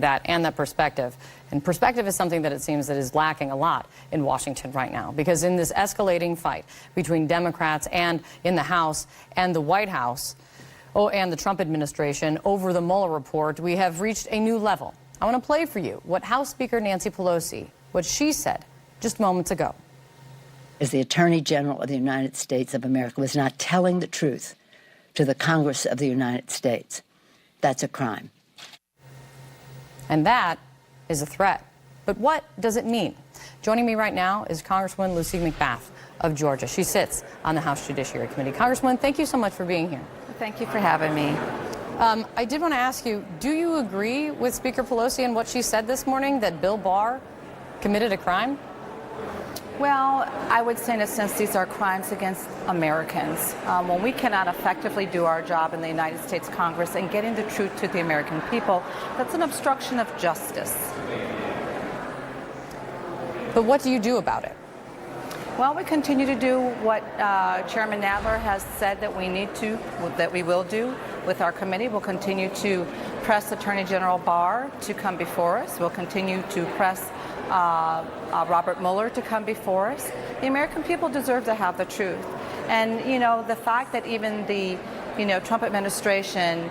that and that perspective. And perspective is something that it seems that is lacking a lot in Washington right now, because in this escalating fight between Democrats and in the House and the White House, and the Trump administration over the Mueller report, we have reached a new level. I want to play for you what House Speaker Nancy Pelosi, what she said just moments ago. As the Attorney General of the United States of America was not telling the truth to the Congress of the United States, that's a crime. And that is a threat. But what does it mean? Joining me right now is Congresswoman Lucy McBath of Georgia. She sits on the House Judiciary Committee. Congresswoman, thank you so much for being here. Thank you for having me. I did want to ask you, do you agree with Speaker Pelosi and what she said this morning, that Bill Barr committed a crime? Well, I would say in a sense these are crimes against Americans. When we cannot effectively do our job in the United States Congress and getting the truth to the American people, that's an obstruction of justice. But what do you do about it? Well, we continue to do what Chairman Nadler has said that we need to, that we will do with our committee. We'll continue to press Attorney General Barr to come before us. We'll continue to press Robert Mueller to come before us. The American people deserve to have the truth. And, you know, the fact that even the, Trump administration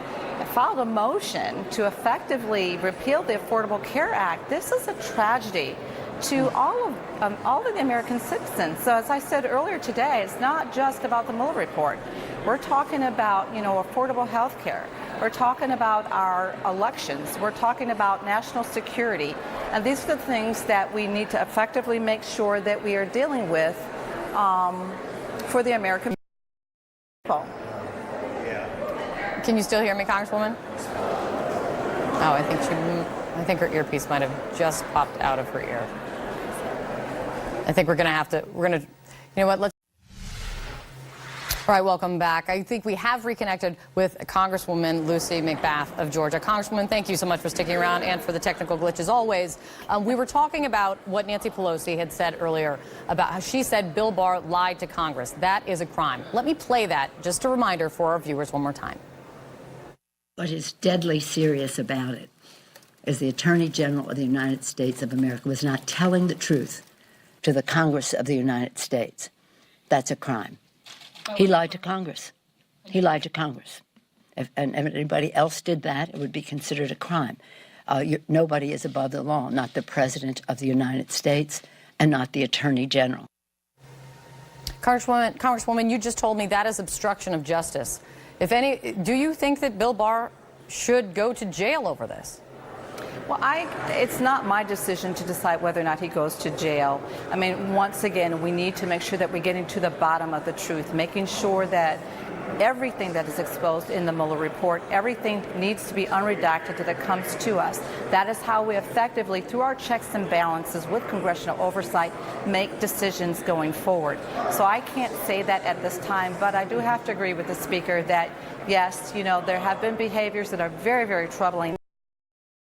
filed a motion to effectively repeal the Affordable Care Act, this is a tragedy to all of the American citizens. So as I said earlier today, it's not just about the Mueller report. We're talking about, affordable health care. We're talking about our elections. We're talking about national security. And these are the things that we need to effectively make sure that we are dealing with for the American people. Can you still hear me, Congresswoman? Oh, I think her earpiece might have just popped out of her ear. I think we're going to, you know what, let's. All right, welcome back. I think we have reconnected with Congresswoman Lucy McBath of Georgia. Congresswoman, thank you so much for sticking around and for the technical glitch as always. We were talking about what Nancy Pelosi had said earlier about how she said Bill Barr lied to Congress. That is a crime. Let me play that, just a reminder for our viewers one more time. What is deadly serious about it is the Attorney General of the United States of America was not telling the truth to the Congress of the United States. That's a crime. He lied to Congress. He lied to Congress. If anybody else did that, it would be considered a crime. Nobody is above the law, not the President of the United States and not the Attorney General. Congresswoman, you just told me that is obstruction of justice. Do you think that Bill Barr should go to jail over this? Well, it's not my decision to decide whether or not he goes to jail. I mean, once again, we need to make sure that we're getting to the bottom of the truth, making sure that everything that is exposed in the Mueller report, everything needs to be unredacted that comes to us. That is how we effectively, through our checks and balances with congressional oversight, make decisions going forward. So I can't say that at this time, but I do have to agree with the Speaker that, yes, there have been behaviors that are very, very troubling.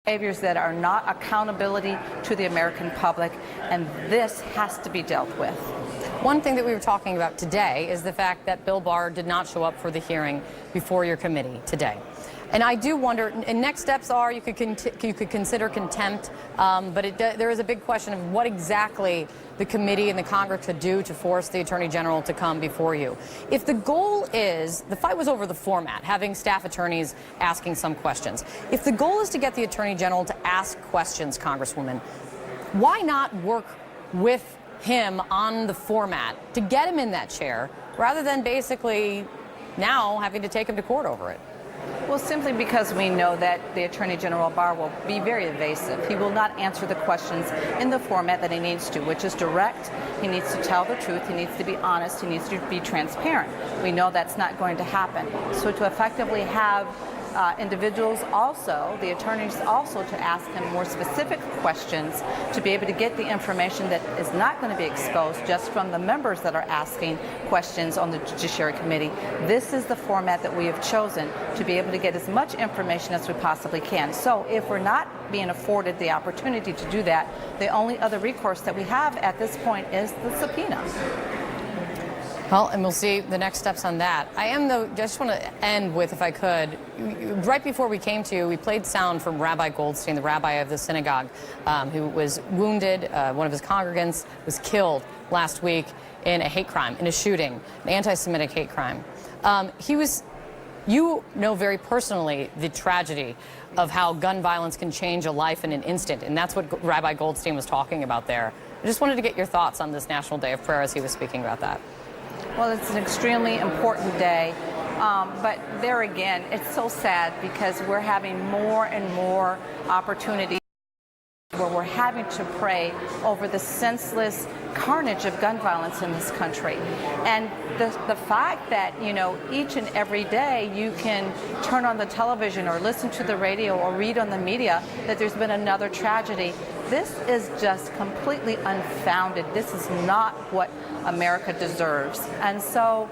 Behaviors that are not accountability to the American public, and this has to be dealt with. One thing that we were talking about today is the fact that Bill Barr did not show up for the hearing before your committee today. And I do wonder, and next steps are you could consider contempt, but there is a big question of what exactly the committee and the Congress could do to force the Attorney General to come before you. If the goal is, the fight was over the format, having staff attorneys asking some questions. If the goal is to get the Attorney General to ask questions, Congresswoman, why not work with him on the format to get him in that chair rather than basically now having to take him to court over it? Well, simply because we know that the Attorney General Barr will be very evasive. He will not answer the questions in the format that he needs to, which is direct. He needs to tell the truth. He needs to be honest. He needs to be transparent. We know that's not going to happen. So to effectively have individuals also, the attorneys also, to ask him more specific questions to be able to get the information that is not going to be exposed just from the members that are asking questions on the Judiciary Committee. This is the format that we have chosen to be able to get as much information as we possibly can. So if we're not being afforded the opportunity to do that, the only other recourse that we have at this point is the subpoena. Well, and we'll see the next steps on that. I am, though, just want to end with, if I could, right before we came to you, we played sound from Rabbi Goldstein, the rabbi of the synagogue, who was wounded. One of his congregants was killed last week in a hate crime, in a shooting, an anti-Semitic hate crime. You know very personally the tragedy of how gun violence can change a life in an instant, and that's what Rabbi Goldstein was talking about there. I just wanted to get your thoughts on this National Day of Prayer as he was speaking about that. Well, it's an extremely important day, but there again, it's so sad because we're having more and more opportunities where we're having to pray over the senseless carnage of gun violence in this country. And the fact that, you know, each and every day you can turn on the television or listen to the radio or read on the media that there's been another tragedy, this is just completely unfounded. This is not what America deserves. And so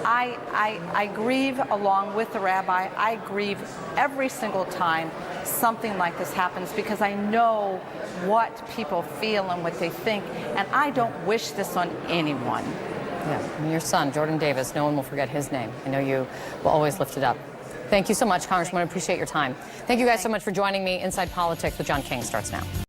I grieve along with the rabbi. I grieve every single time something like this happens because I know what people feel and what they think, and I don't wish this on anyone. Yeah, and your son, Jordan Davis, no one will forget his name. I know you will always lift it up. Thank you so much, Congresswoman. I appreciate your time. Thank you guys so much for joining me. Inside Politics with John King starts now.